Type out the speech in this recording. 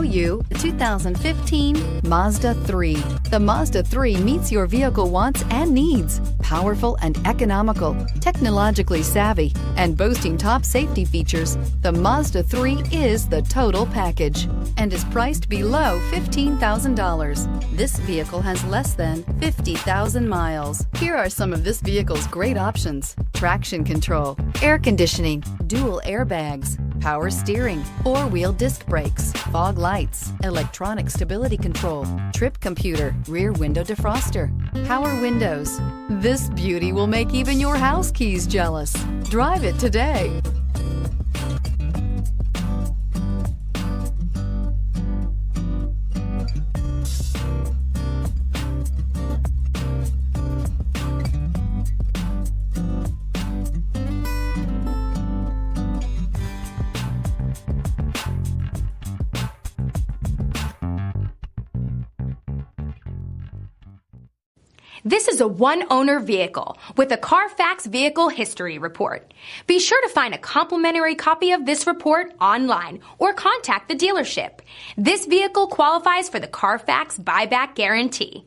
show you the 2015 Mazda 3. The Mazda 3 meets your vehicle wants and needs. Powerful and economical, technologically savvy, and boasting top safety features, the Mazda 3 is the total package and is priced below $15,000. This vehicle has less than 50,000 miles. Here are some of this vehicle's great options: traction control, air conditioning, dual airbags, power steering, four-wheel disc brakes, fog lights, electronic stability control, trip computer, rear window defroster, power windows. This beauty will make even your house keys jealous. Drive it today. This is a one-owner vehicle with a Carfax Vehicle History Report. Be sure to find a complimentary copy of this report online or contact the dealership. This vehicle qualifies for the Carfax Buyback Guarantee.